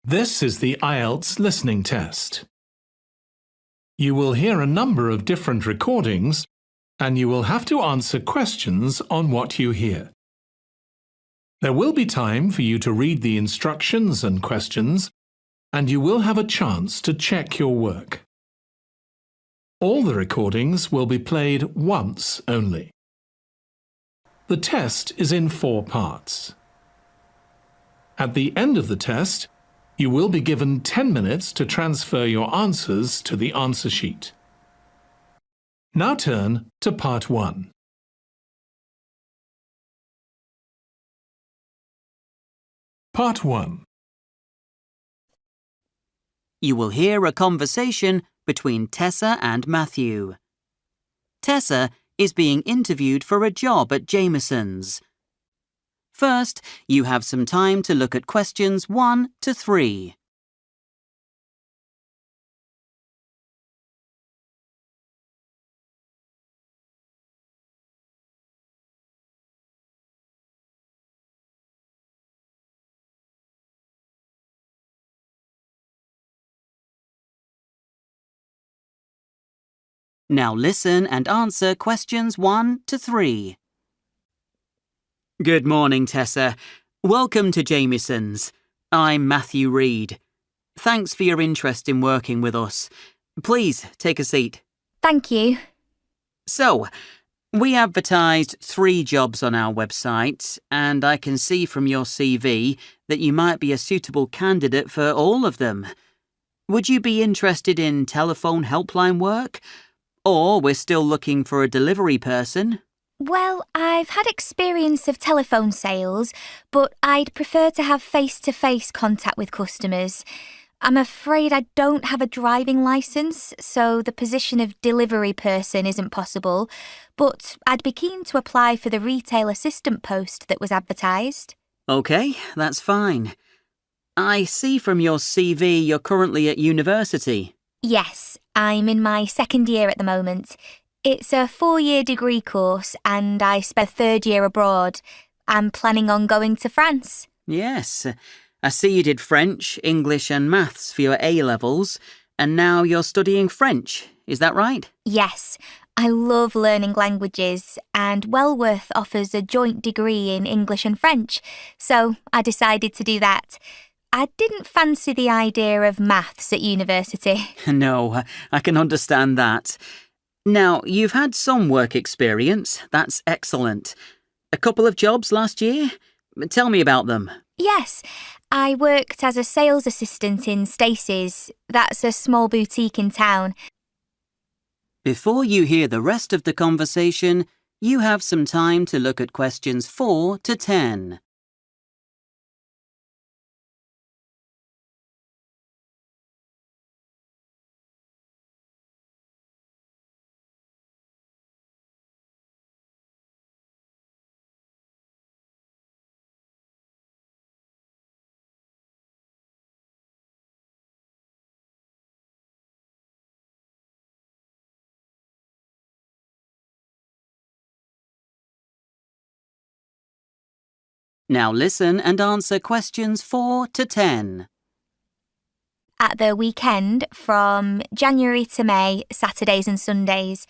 This is the IELTS listening test. You will hear a number of different recordings and you will have to answer questions on what you hear. There will be time for you to read the instructions and questions, and you will have a chance to check your work. All the recordings will be played once only. The test is in 4 parts. At the end of the test, you will be given 10 minutes to transfer your answers to the answer sheet. Now turn to Part 1. Part 1. You will hear a conversation between Tessa and Matthew. Tessa is being interviewed for a job at Jameson's. First, you have some time to look at questions 1 to 3. Now listen and answer questions 1 to 3. Good morning, Tessa. Welcome to Jameson's. I'm Matthew Reed. Thanks for your interest in working with us. Please take a seat. Thank you. So, we advertised 3 jobs on our website, and I can see from your CV that you might be a suitable candidate for all of them. Would you be interested in telephone helpline work? Or we're still looking for a delivery person? Well, I've had experience of telephone sales, but I'd prefer to have face-to-face contact with customers. I'm afraid I don't have a driving licence, so the position of delivery person isn't possible, but I'd be keen to apply for the retail assistant post that was advertised. OK, that's fine. I see from your CV you're currently at university. Yes, I'm in my 2nd year at the moment. It's a 4-year degree course and I spent 3rd year abroad. I'm planning on going to France. Yes, I see you did French, English and Maths for your A-levels, and now you're studying French, is that right? Yes, I love learning languages and Wellworth offers a joint degree in English and French, so I decided to do that. I didn't fancy the idea of maths at university. No, I can understand that. Now, you've had some work experience. That's excellent. A couple of jobs last year? Tell me about them. Yes, I worked as a sales assistant in Stacey's. That's a small boutique in town. Before you hear the rest of the conversation, you have some time to look at questions 4 to 10. Now listen and answer questions 4 to 10. At the weekend, from January to May, Saturdays and Sundays,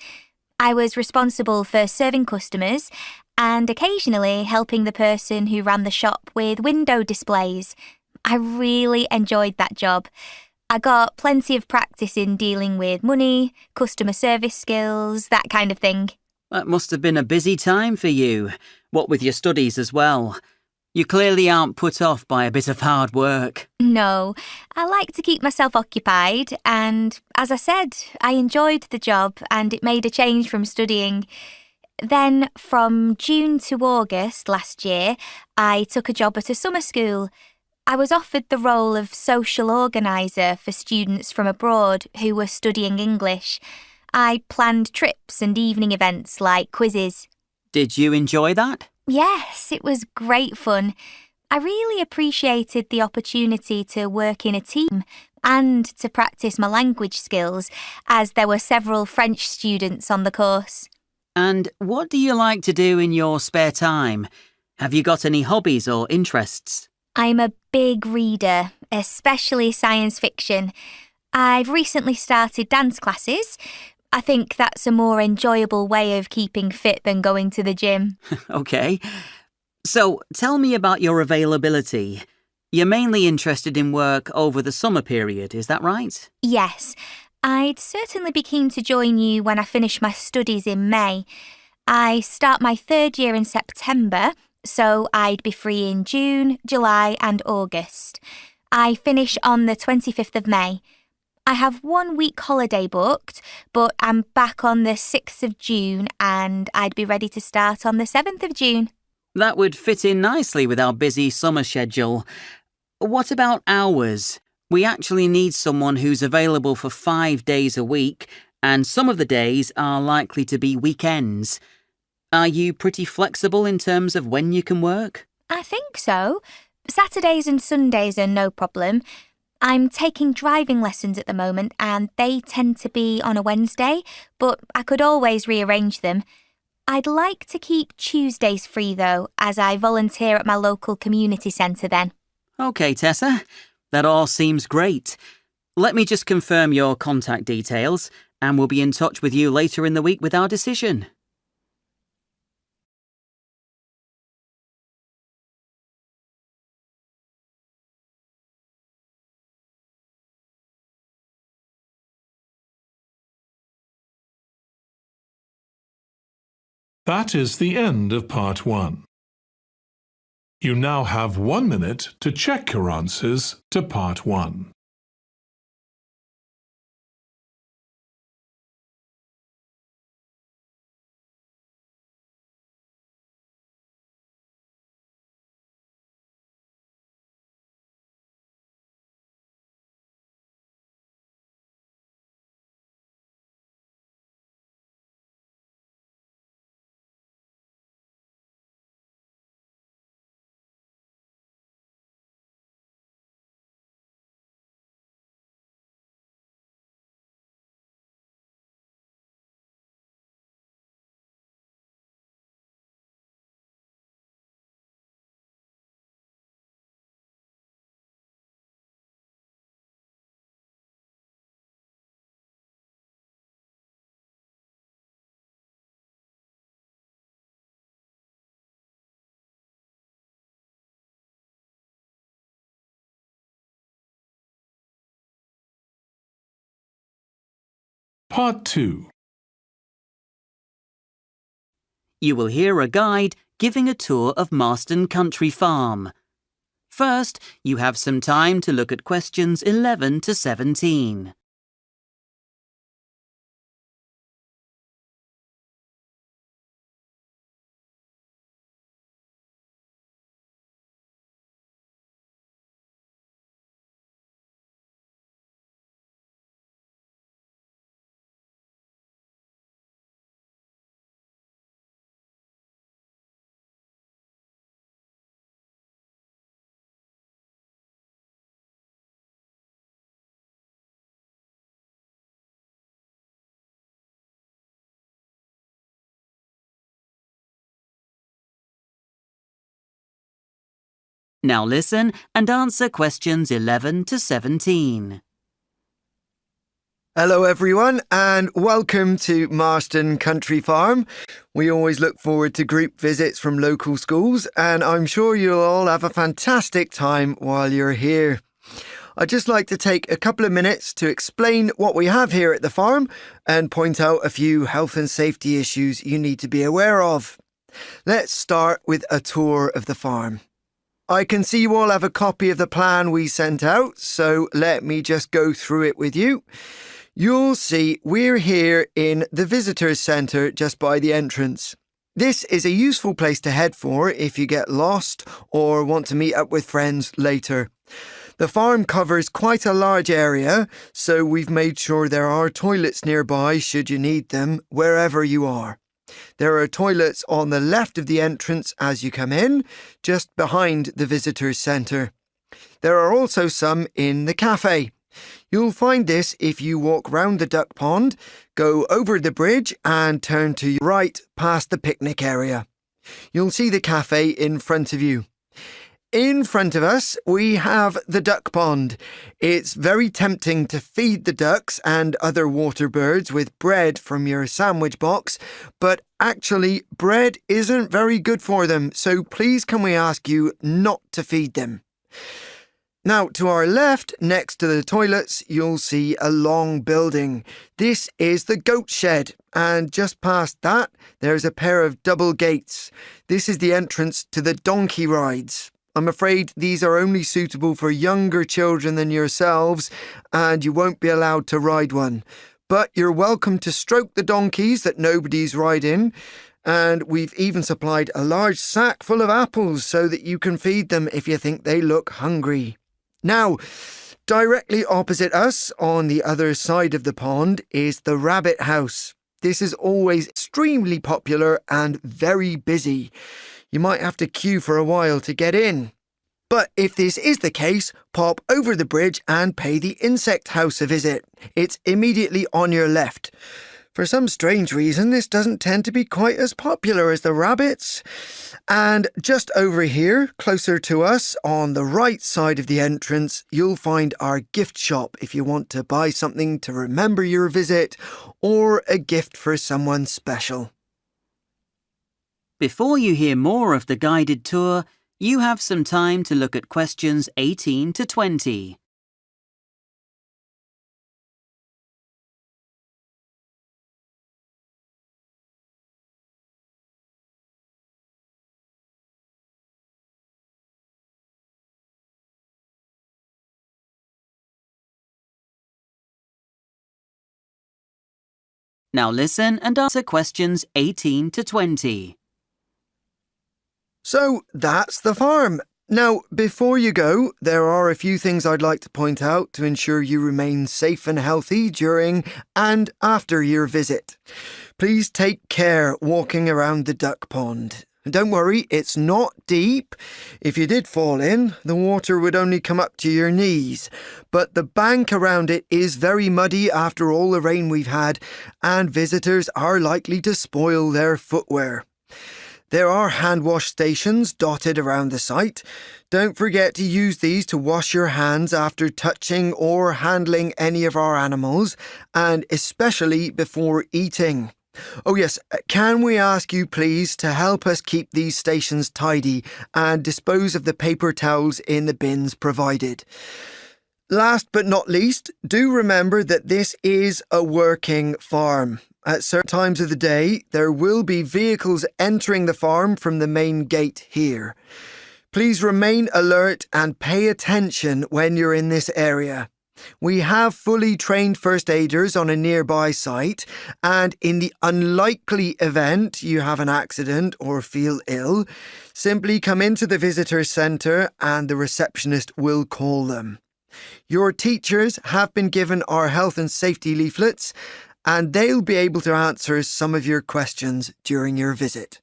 I was responsible for serving customers and occasionally helping the person who ran the shop with window displays. I really enjoyed that job. I got plenty of practice in dealing with money, customer service skills, that kind of thing. That must have been a busy time for you, what with your studies as well. You clearly aren't put off by a bit of hard work. No, I like to keep myself occupied and, as I said, I enjoyed the job and it made a change from studying. Then, from June to August last year, I took a job at a summer school. I was offered the role of social organiser for students from abroad who were studying English. I planned trips and evening events like quizzes. Did you enjoy that? Yes, it was great fun. I really appreciated the opportunity to work in a team and to practice my language skills, as there were several French students on the course. And what do you like to do in your spare time? Have you got any hobbies or interests? I'm a big reader especially science fiction. I've recently started dance classes. I think that's a more enjoyable way of keeping fit than going to the gym. OK. So, tell me about your availability. You're mainly interested in work over the summer period, is that right? Yes, I'd certainly be keen to join you when I finish my studies in May. I start my third year in September, so I'd be free in June, July and August. I finish on the 25th of May. I have 1 week holiday booked, but I'm back on the 6th of June and I'd be ready to start on the 7th of June. That would fit in nicely with our busy summer schedule. What about hours? We actually need someone who's available for 5 days a week, and some of the days are likely to be weekends. Are you pretty flexible in terms of when you can work? I think so. Saturdays and Sundays are no problem. I'm taking driving lessons at the moment and they tend to be on a Wednesday, but I could always rearrange them. I'd like to keep Tuesdays free though, as I volunteer at my local community centre then. OK, Tessa. That all seems great. Let me just confirm your contact details, and we'll be in touch with you later in the week with our decision. That is the end of part 1. You now have 1 minute to check your answers to part 1. Part 2. You will hear a guide giving a tour of Marston Country Farm. First, you have some time to look at questions 11 to 17. Now listen and answer questions 11 to 17. Hello everyone and welcome to Marston Country Farm. We always look forward to group visits from local schools and I'm sure you'll all have a fantastic time while you're here. I'd just like to take a couple of minutes to explain what we have here at the farm and point out a few health and safety issues you need to be aware of. Let's start with a tour of the farm. I can see you all have a copy of the plan we sent out, so let me just go through it with you. You'll see we're here in the visitors centre just by the entrance. This is a useful place to head for if you get lost or want to meet up with friends later. The farm covers quite a large area, so we've made sure there are toilets nearby should you need them wherever you are. There are toilets on the left of the entrance as you come in, just behind the visitors centre. There are also some in the cafe. You'll find this if you walk round the duck pond, go over the bridge and turn to your right past the picnic area. You'll see the cafe in front of you. In front of us, we have the duck pond. It's very tempting to feed the ducks and other water birds with bread from your sandwich box, but actually, bread isn't very good for them, so please can we ask you not to feed them? Now, to our left, next to the toilets, you'll see a long building. This is the goat shed, and just past that, there's a pair of double gates. This is the entrance to the donkey rides. I'm afraid these are only suitable for younger children than yourselves, and you won't be allowed to ride one. But you're welcome to stroke the donkeys that nobody's riding, and we've even supplied a large sack full of apples so that you can feed them if you think they look hungry. Now, directly opposite us, on the other side of the pond, is the rabbit house. This is always extremely popular and very busy. You might have to queue for a while to get in. But if this is the case, pop over the bridge and pay the insect house a visit. It's immediately on your left. For some strange reason, this doesn't tend to be quite as popular as the rabbits. And just over here, closer to us, on the right side of the entrance, you'll find our gift shop if you want to buy something to remember your visit or a gift for someone special. Before you hear more of the guided tour, you have some time to look at questions 18 to 20. Now listen and answer questions 18 to 20. So that's the farm. Now, before you go, there are a few things I'd like to point out to ensure you remain safe and healthy during and after your visit. Please take care walking around the duck pond. Don't worry, it's not deep. If you did fall in, the water would only come up to your knees. But the bank around it is very muddy after all the rain we've had, and visitors are likely to spoil their footwear. There are hand wash stations dotted around the site. Don't forget to use these to wash your hands after touching or handling any of our animals, and especially before eating. Oh yes, can we ask you please to help us keep these stations tidy and dispose of the paper towels in the bins provided? Last but not least, do remember that this is a working farm. At certain times of the day, there will be vehicles entering the farm from the main gate here. Please remain alert and pay attention when you're in this area. We have fully trained first aiders on a nearby site, and in the unlikely event you have an accident or feel ill, simply come into the visitor centre and the receptionist will call them. Your teachers have been given our health and safety leaflets, and they'll be able to answer some of your questions during your visit.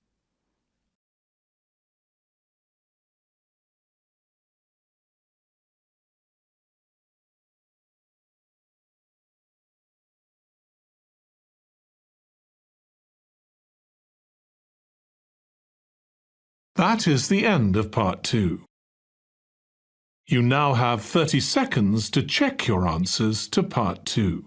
That is the end of part 2. You now have 30 seconds to check your answers to part 2.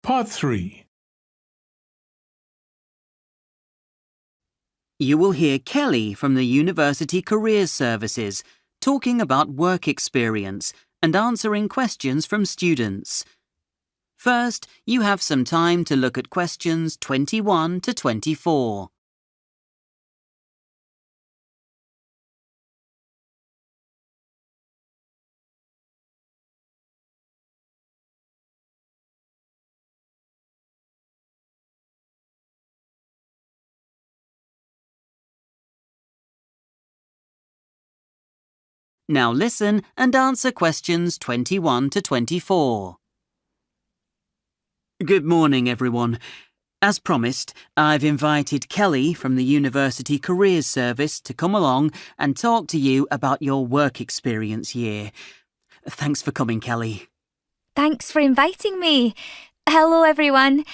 Part 3. You will hear Kelly from the University Careers Services talking about work experience and answering questions from students. First, you have some time to look at questions 21 to 24. Now listen and answer questions 21 to 24. Good morning, everyone. As promised, I've invited Kelly from the University Careers Service to come along and talk to you about your work experience year. Thanks for coming, Kelly. Thanks for inviting me. Hello, everyone.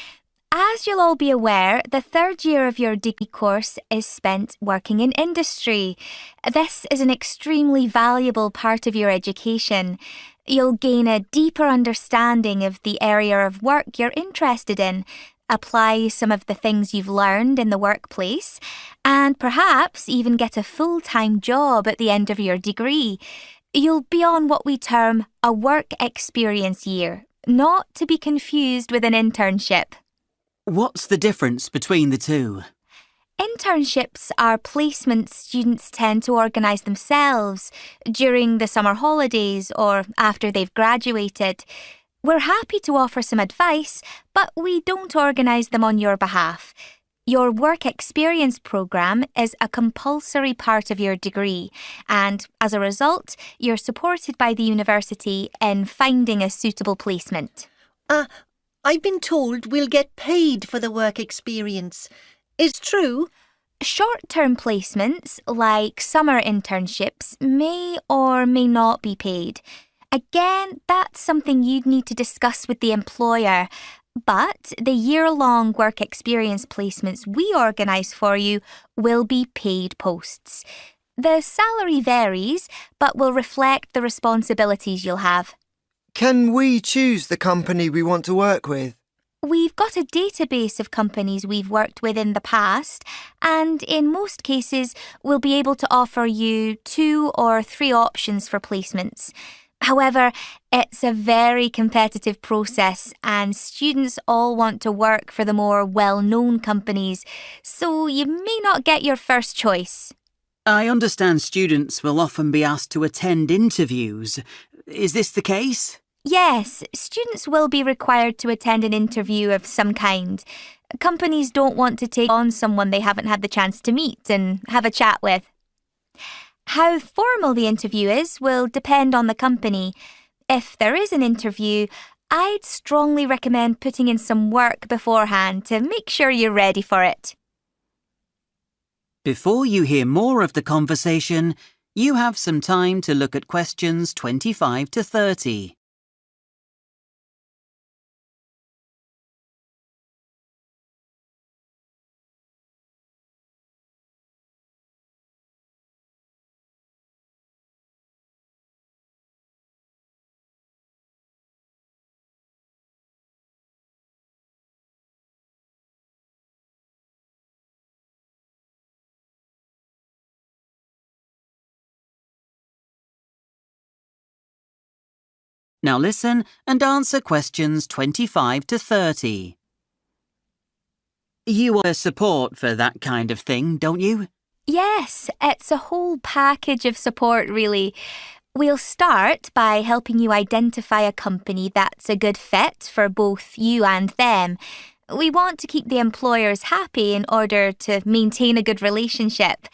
As you'll all be aware, the third year of your degree course is spent working in industry. This is an extremely valuable part of your education. You'll gain a deeper understanding of the area of work you're interested in, apply some of the things you've learned in the workplace, and perhaps even get a full-time job at the end of your degree. You'll be on what we term a work experience year, not to be confused with an internship. What's the difference between the two? Internships are placements students tend to organise themselves during the summer holidays or after they've graduated. We're happy to offer some advice, but we don't organise them on your behalf. Your work experience programme is a compulsory part of your degree, and as a result, you're supported by the university in finding a suitable placement. I've been told we'll get paid for the work experience. It's true? Short-term placements, like summer internships, may or may not be paid. Again, that's something you'd need to discuss with the employer. But the year-long work experience placements we organise for you will be paid posts. The salary varies, but will reflect the responsibilities you'll have. Can we choose the company we want to work with? We've got a database of companies we've worked with in the past, and in most cases, we'll be able to offer you 2 or 3 options for placements. However, it's a very competitive process, and students all want to work for the more well-known companies, so you may not get your first choice. I understand students will often be asked to attend interviews. Is this the case? Yes, students will be required to attend an interview of some kind. Companies don't want to take on someone they haven't had the chance to meet and have a chat with. How formal the interview is will depend on the company. If there is an interview, I'd strongly recommend putting in some work beforehand to make sure you're ready for it. Before you hear more of the conversation, you have some time to look at questions 25 to 30. Now listen and answer questions 25 to 30. You want support for that kind of thing, don't you? Yes, it's a whole package of support, really. We'll start by helping you identify a company that's a good fit for both you and them. We want to keep the employers happy in order to maintain a good relationship.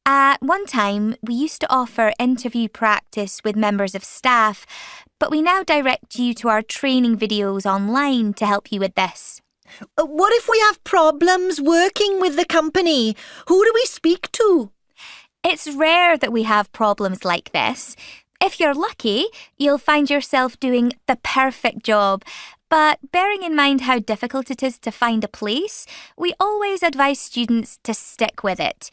At one time, we used to offer interview practice with members of staff, but we now direct you to our training videos online to help you with this. What if we have problems working with the company? Who do we speak to? It's rare that we have problems like this. If you're lucky, you'll find yourself doing the perfect job. But bearing in mind how difficult it is to find a place, we always advise students to stick with it.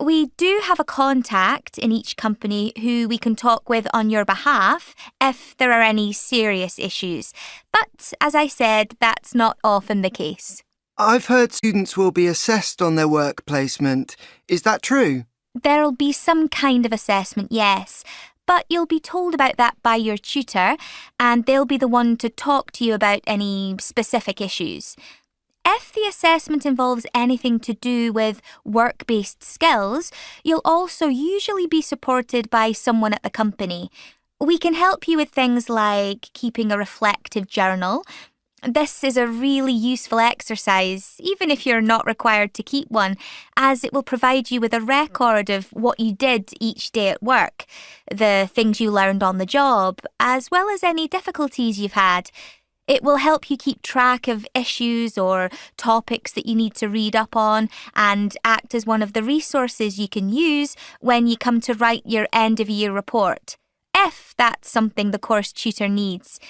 We do have a contact in each company who we can talk with on your behalf if there are any serious issues. But, as I said, that's not often the case. I've heard students will be assessed on their work placement. Is that true? There'll be some kind of assessment, yes. But you'll be told about that by your tutor, and they'll be the one to talk to you about any specific issues. If the assessment involves anything to do with work-based skills, you'll also usually be supported by someone at the company. We can help you with things like keeping a reflective journal, This is a really useful exercise, even if you're not required to keep one, as it will provide you with a record of what you did each day at work, the things you learned on the job, as well as any difficulties you've had. It will help you keep track of issues or topics that you need to read up on and act as one of the resources you can use when you come to write your end-of-year report, if that's something the course tutor needs.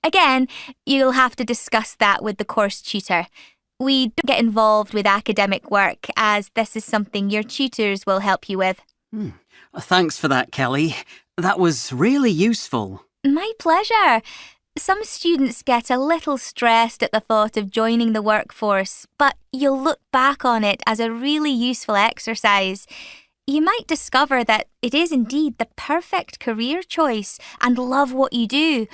Again, you'll have to discuss that with the course tutor. We don't get involved with academic work, as this is something your tutors will help you with. Thanks for that, Kelly. That was really useful. My pleasure. Some students get a little stressed at the thought of joining the workforce, but you'll look back on it as a really useful exercise. You might discover that it is indeed the perfect career choice and love what you do.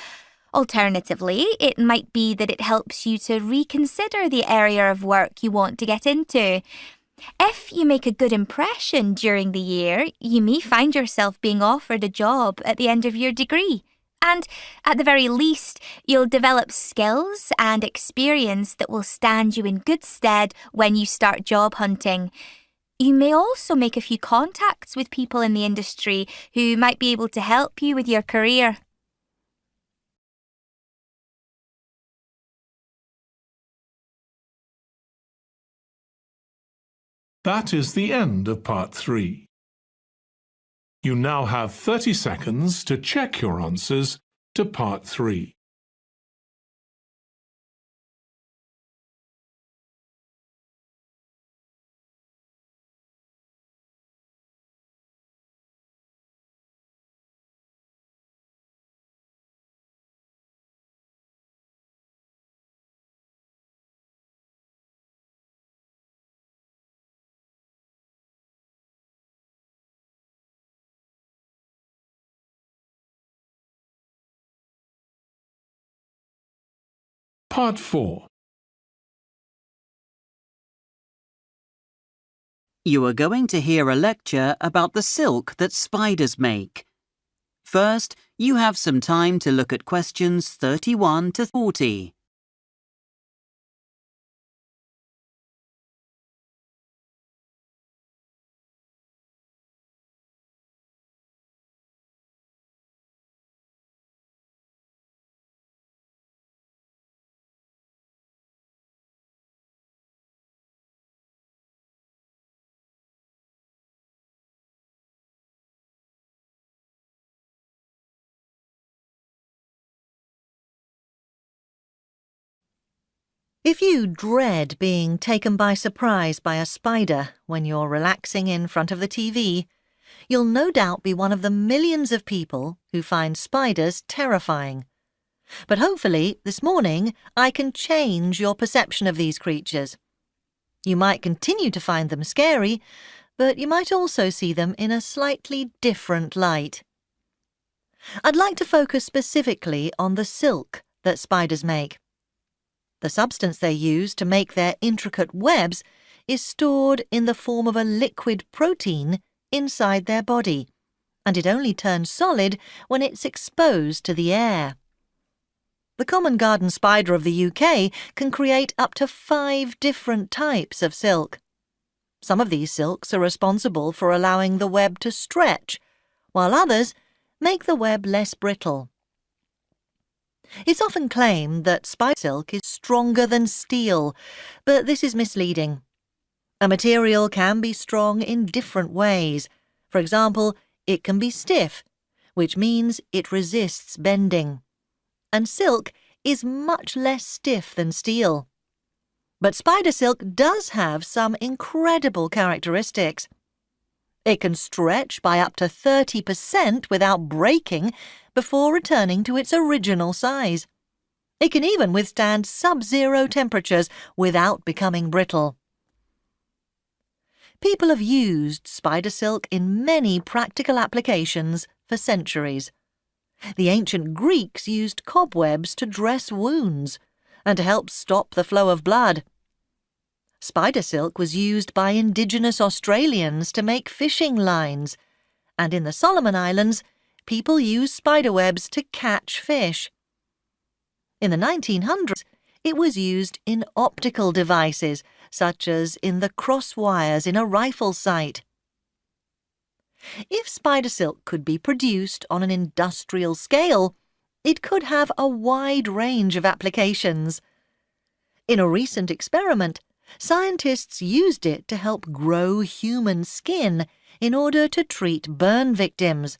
Alternatively, it might be that it helps you to reconsider the area of work you want to get into. If you make a good impression during the year, you may find yourself being offered a job at the end of your degree. And at the very least, you'll develop skills and experience that will stand you in good stead when you start job hunting. You may also make a few contacts with people in the industry who might be able to help you with your career. That is the end of part 3. You now have 30 seconds to check your answers to part 3. Part 4. You are going to hear a lecture about the silk that spiders make. First, you have some time to look at questions 31 to 40. If you dread being taken by surprise by a spider when you're relaxing in front of the TV, you'll no doubt be one of the millions of people who find spiders terrifying. But hopefully, this morning, I can change your perception of these creatures. You might continue to find them scary, but you might also see them in a slightly different light. I'd like to focus specifically on the silk that spiders make. The substance they use to make their intricate webs is stored in the form of a liquid protein inside their body, and it only turns solid when it's exposed to the air. The common garden spider of the UK can create up to 5 different types of silk. Some of these silks are responsible for allowing the web to stretch, while others make the web less brittle. It's often claimed that spider silk is stronger than steel, but this is misleading. A material can be strong in different ways. For example, it can be stiff, which means it resists bending. And silk is much less stiff than steel. But spider silk does have some incredible characteristics. It can stretch by up to 30% without breaking before returning to its original size. It can even withstand sub-zero temperatures without becoming brittle. People have used spider silk in many practical applications for centuries. The ancient Greeks used cobwebs to dress wounds and to help stop the flow of blood. Spider silk was used by indigenous Australians to make fishing lines, and in the Solomon Islands, people used spider webs to catch fish. In the 1900s, It was used in optical devices, such as in the cross wires in a rifle sight. If spider silk could be produced on an industrial scale, it could have a wide range of applications. In a recent experiment, scientists used it to help grow human skin in order to treat burn victims.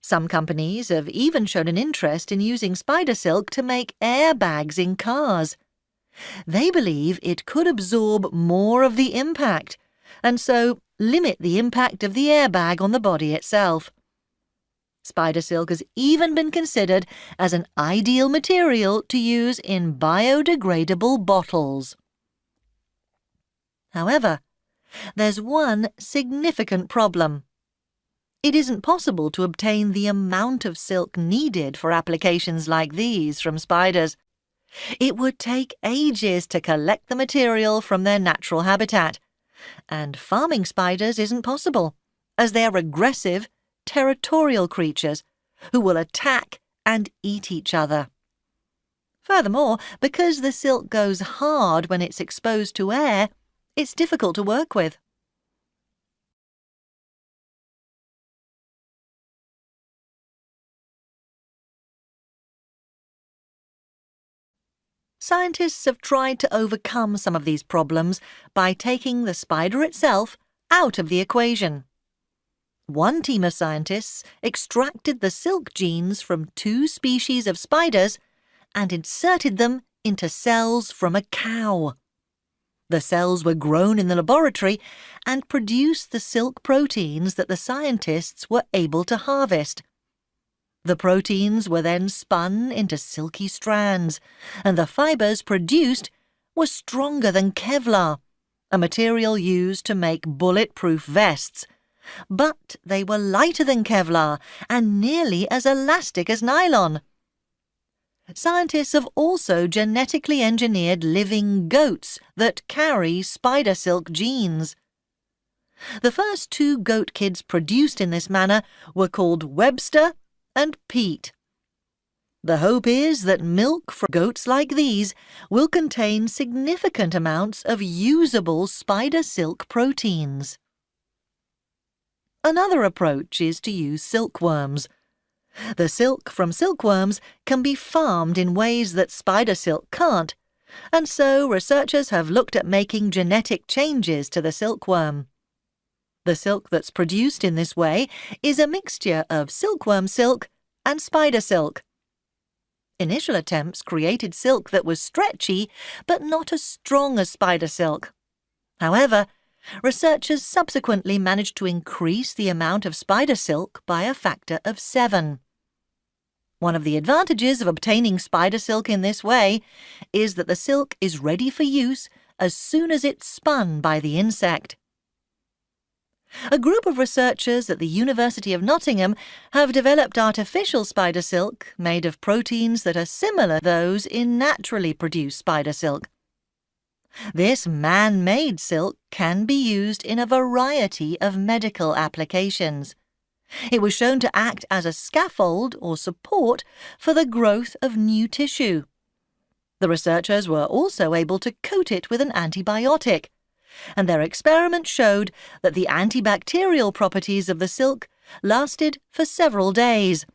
Some companies have even shown an interest in using spider silk to make airbags in cars. They believe it could absorb more of the impact, and so limit the impact of the airbag on the body itself. Spider silk has even been considered as an ideal material to use in biodegradable bottles. However, there's one significant problem. It isn't possible to obtain the amount of silk needed for applications like these from spiders. It would take ages to collect the material from their natural habitat, and farming spiders isn't possible, as they are aggressive, territorial creatures who will attack and eat each other. Furthermore, because the silk goes hard when it's exposed to air, it's difficult to work with. Scientists have tried to overcome some of these problems by taking the spider itself out of the equation. One team of scientists extracted the silk genes from 2 species of spiders and inserted them into cells from a cow. The cells were grown in the laboratory and produced the silk proteins that the scientists were able to harvest. The proteins were then spun into silky strands, and the fibers produced were stronger than Kevlar, a material used to make bulletproof vests. But they were lighter than Kevlar and nearly as elastic as nylon. Scientists have also genetically engineered living goats that carry spider silk genes. The first 2 goat kids produced in this manner were called Webster and Pete. The hope is that milk from goats like these will contain significant amounts of usable spider silk proteins. Another approach is to use silkworms. The silk from silkworms can be farmed in ways that spider silk can't, and so researchers have looked at making genetic changes to the silkworm. The silk that's produced in this way is a mixture of silkworm silk and spider silk. Initial attempts created silk that was stretchy but not as strong as spider silk. However, researchers subsequently managed to increase the amount of spider silk by a factor of 7. One of the advantages of obtaining spider silk in this way is that the silk is ready for use as soon as it's spun by the insect. A group of researchers at the University of Nottingham have developed artificial spider silk made of proteins that are similar to those in naturally produced spider silk. This man-made silk can be used in a variety of medical applications. It was shown to act as a scaffold or support for the growth of new tissue. The researchers were also able to coat it with an antibiotic, and their experiment showed that the antibacterial properties of the silk lasted for several days.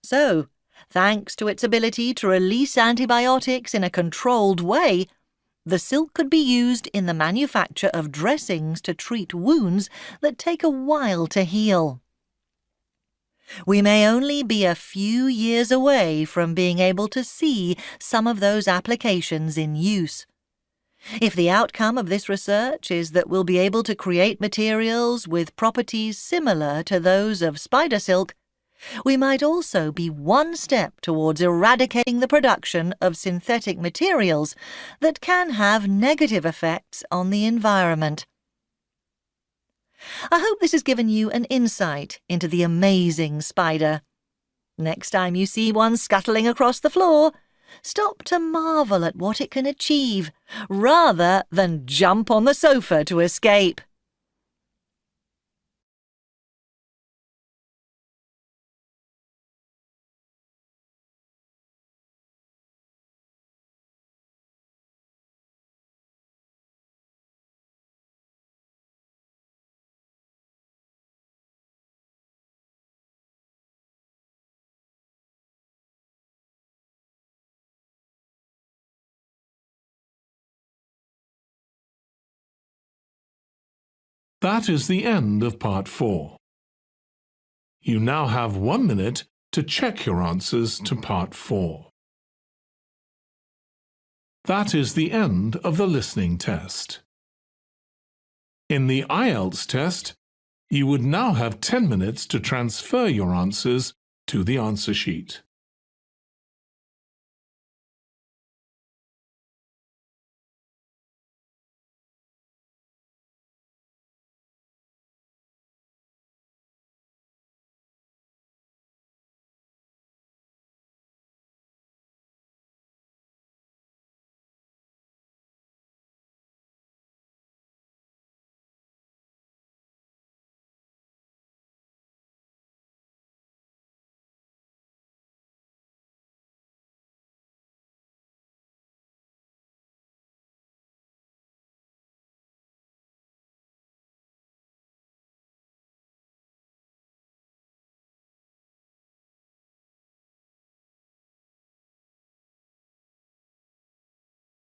So, thanks to its ability to release antibiotics in a controlled way, the silk could be used in the manufacture of dressings to treat wounds that take a while to heal. We may only be a few years away from being able to see some of those applications in use. If the outcome of this research is that we'll be able to create materials with properties similar to those of spider silk, we might also be one step towards eradicating the production of synthetic materials that can have negative effects on the environment. I hope this has given you an insight into the amazing spider. Next time you see one scuttling across the floor, stop to marvel at what it can achieve, rather than jump on the sofa to escape. That is the end of Part 4. You now have 1 minute to check your answers to Part 4. That is the end of the listening test. In the IELTS test, you would now have 10 minutes to transfer your answers to the answer sheet.